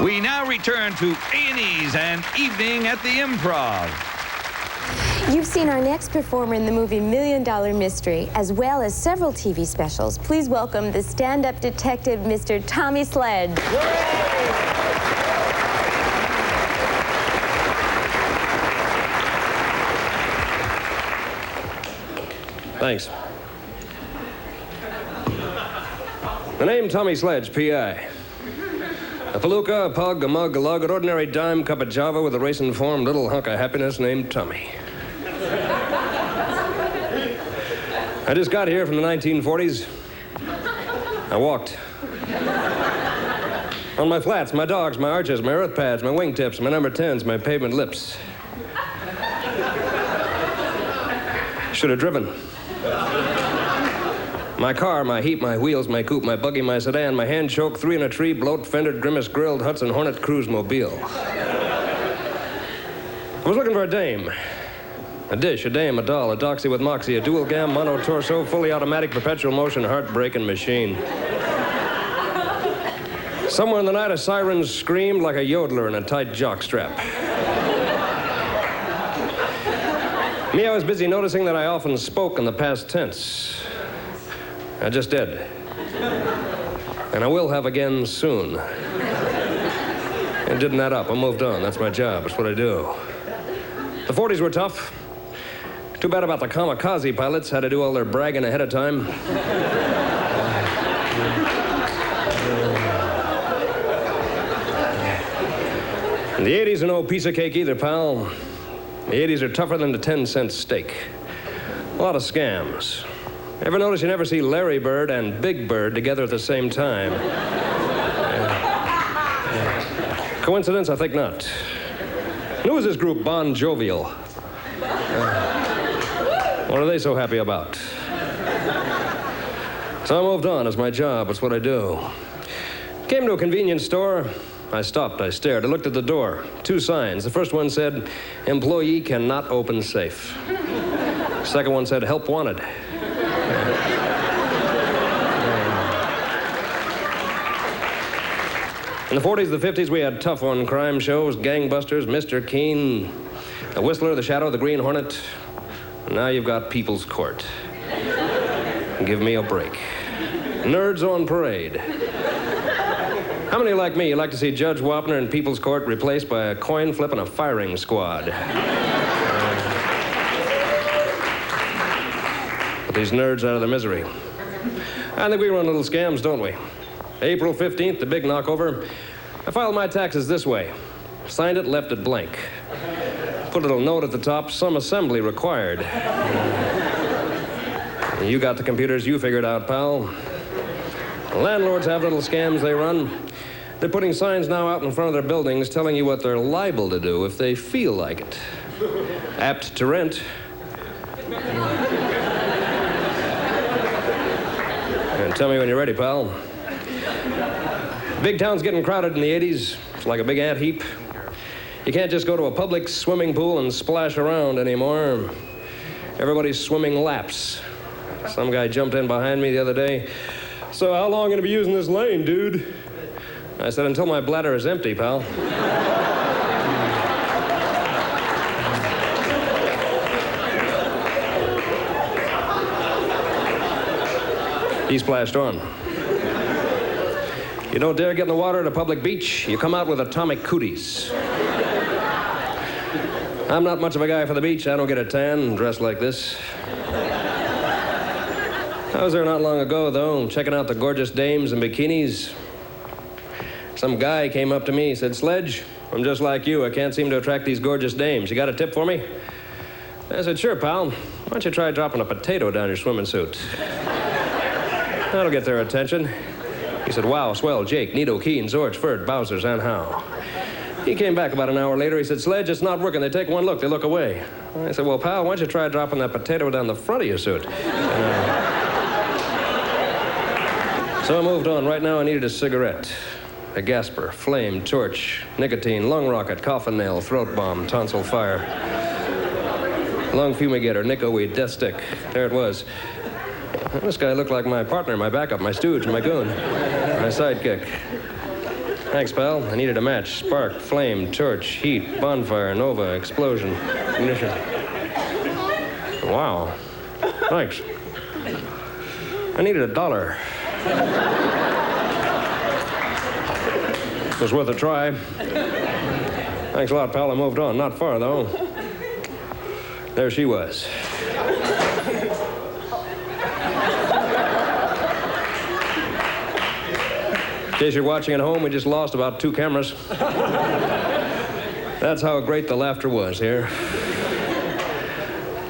We now return to A&E's and Evening at the Improv. You've seen our next performer in the movie $1 Million Mystery, as well as several TV specials. Please welcome the stand-up detective, Mr. Tommy Sledge. Thanks. The name Tommy Sledge, P.I. A palooka, a pug, a mug, a lug, an ordinary dime cup of java with a racing-formed little hunk of happiness named Tommy. I just got here from the 1940s. I walked. On my flats, my dogs, my arches, my earth pads, my wingtips, my number 10s, my pavement lips. Should have driven. My car, my heap, my wheels, my coupe, my buggy, my sedan, my hand-choke, 3 in a tree, bloat, fendered, grimace, grilled, Hudson Hornet cruise mobile. I was looking for a dame. A dish, a dame, a doll, a doxy with moxie, a dual-gam, mono-torso, fully automatic, perpetual motion, heart-breaking machine. Somewhere in the night, a siren screamed like a yodeler in a tight jockstrap. Me, I was busy noticing that I often spoke in the past tense. I just did. And I will have again soon. And didn't that up. I moved on. That's my job. It's what I do. The 40s were tough. Too bad about the kamikaze pilots. Had to do all their bragging ahead of time. And the 80s are no piece of cake either, pal. The 80s are tougher than the 10-cent steak. A lot of scams. Ever notice you never see Larry Bird and Big Bird together at the same time? Coincidence? I think not. And who is this group, Bon Jovial? What are they so happy about? So I moved on. It's my job. It's what I do. Came to a convenience store. I stopped. I stared. I looked at the door. 2 signs. The first one said, "Employee cannot open safe." The second one said, "Help wanted." In the 40s, the 50s, we had tough-on crime shows, gangbusters, Mr. Keen, the Whistler, the Shadow, the Green Hornet. And now you've got People's Court. Give me a break. Nerds on parade. How many like me, you like to see Judge Wapner in People's Court replaced by a coin flip and a firing squad? Put these nerds out of their misery. I think we run little scams, don't we? April 15th, the big knockover. I filed my taxes this way. Signed it, left it blank. Put a little note at the top, some assembly required. You got the computers, you figure it out, pal. Landlords have little scams they run. They're putting signs now out in front of their buildings telling you what they're liable to do if they feel like it. Apt to rent. And tell me when you're ready, pal. Big town's getting crowded in the 80s. It's like a big ant heap. You can't just go to a public swimming pool and splash around anymore. Everybody's swimming laps. Some guy jumped in behind me the other day. "So how long are you going to be using this lane, dude?" I said, "Until my bladder is empty, pal." He splashed on. You don't dare get in the water at a public beach, you come out with atomic cooties. I'm not much of a guy for the beach. I don't get a tan dressed like this. I was there not long ago, though, checking out the gorgeous dames in bikinis. Some guy came up to me. He said, "Sledge, I'm just like you. I can't seem to attract these gorgeous dames. You got a tip for me?" I said, "Sure, pal. Why don't you try dropping a potato down your swimming suit? That'll get their attention." He said, "Wow, swell, Jake, Nito, Keen, Zorch, Ferd, Bowser's, and Howe." He came back about an hour later. He said, "Sledge, it's not working. They take one look, they look away." I said, "Well, pal, why don't you try dropping that potato down the front of your suit?" So I moved on. Right now I needed a cigarette. A gasper, flame, torch, nicotine, lung rocket, coffin nail, throat bomb, tonsil fire. Lung fumigator, Nico weed, death stick. There it was. This guy looked like my partner, my backup, my stooge, my goon, my sidekick. Thanks, pal. I needed a match. Spark, flame, torch, heat, bonfire, nova, explosion, ignition. Wow. Thanks. I needed $1. It was worth a try. Thanks a lot, pal. I moved on. Not far, though. There she was. In case you're watching at home, we just lost about 2 cameras. That's how great the laughter was here.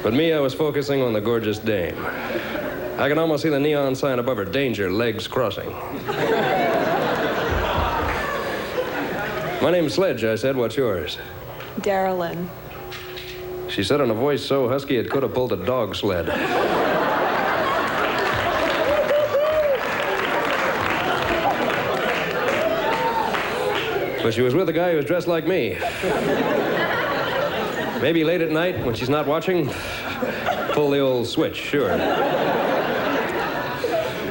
But me, I was focusing on the gorgeous dame. I can almost see the neon sign above her, danger, legs crossing. My name's Sledge, I said. What's yours? Darylyn. She said in a voice so husky it could have pulled a dog sled. But she was with a guy who was dressed like me. Maybe late at night, when she's not watching, pull the old switch, sure.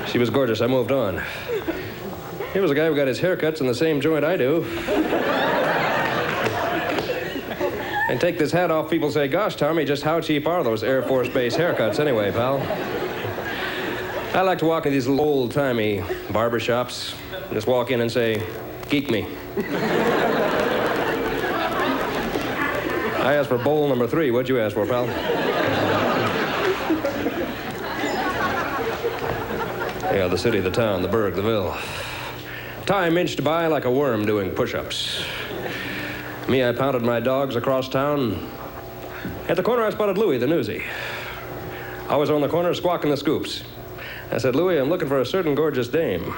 She was gorgeous. I moved on. Here was a guy who got his haircuts in the same joint I do. And take this hat off, people say, gosh, Tommy, just how cheap are those Air Force Base haircuts anyway, pal? I like to walk in these little old-timey barber shops, just walk in and say, geek me. I asked for bowl number 3. What'd you ask for, pal? Yeah, the city, the town, the burg, the ville. Time inched by like a worm doing push-ups. Me, I pounded my dogs across town. At the corner, I spotted Louie, the newsie. I was on the corner squawking the scoops. I said, Louie, I'm looking for a certain gorgeous dame.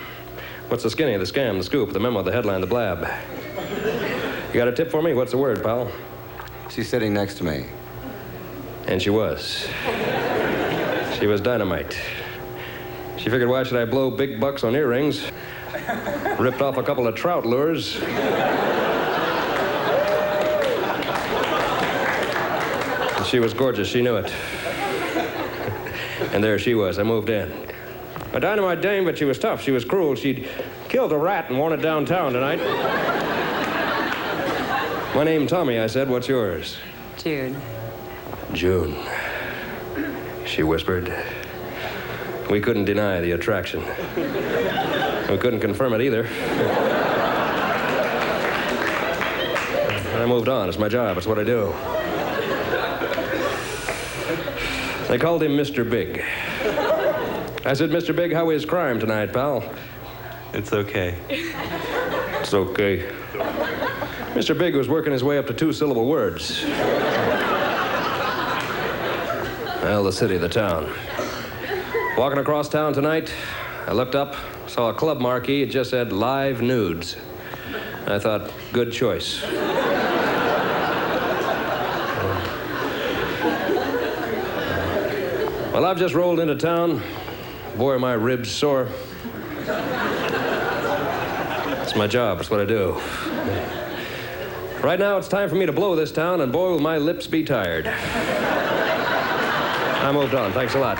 What's the skinny, the scam, the scoop, the memo, the headline, the blab? You got a tip for me? What's the word, pal? She's sitting next to me. And she was. She was dynamite. She figured, why should I blow big bucks on earrings? Ripped off a couple of trout lures. She was gorgeous. She knew it. And there she was. I moved in. A dynamite dame, but she was tough. She was cruel. She'd killed a rat and worn it downtown tonight. My name's Tommy, I said. What's yours? June. June. She whispered. We couldn't deny the attraction. We couldn't confirm it either. I moved on. It's my job. It's what I do. They called him Mr. Big. I said, Mr. Big, how is crime tonight, pal? It's okay. It's okay. Mr. Big was working his way up to 2-syllable words. Well, the city, the town. Walking across town tonight, I looked up, saw a club marquee. It just said, live nudes. I thought, good choice. Well, I've just rolled into town. Boy, are my ribs sore. It's my job. It's what I do. Right now, it's time for me to blow this town, and boy, will my lips be tired. I moved on. Thanks a lot.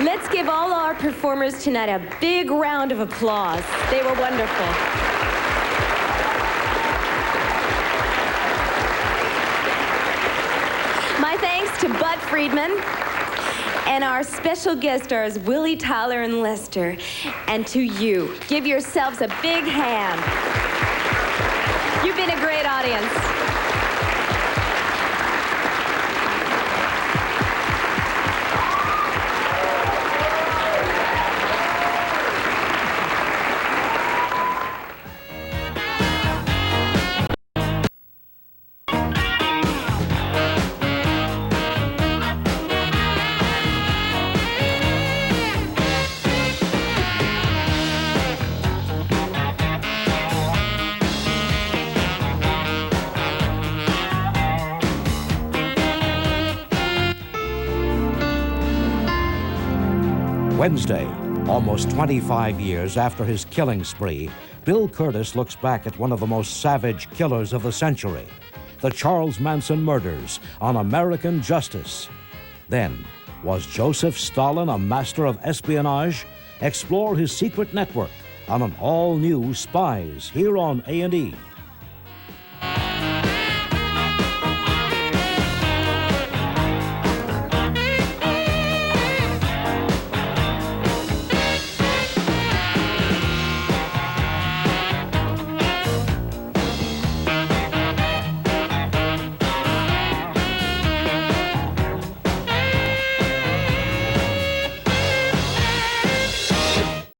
Let's give all our performers tonight a big round of applause. They were wonderful. My thanks to Bud Friedman and our special guest stars, Willie, Tyler, and Lester. And to you, give yourselves a big hand. You've been a great audience. Wednesday, almost 25 years after his killing spree, Bill Curtis looks back at one of the most savage killers of the century, the Charles Manson murders on American Justice. Then, was Joseph Stalin a master of espionage? Explore his secret network on an all-new Spies here on A&E.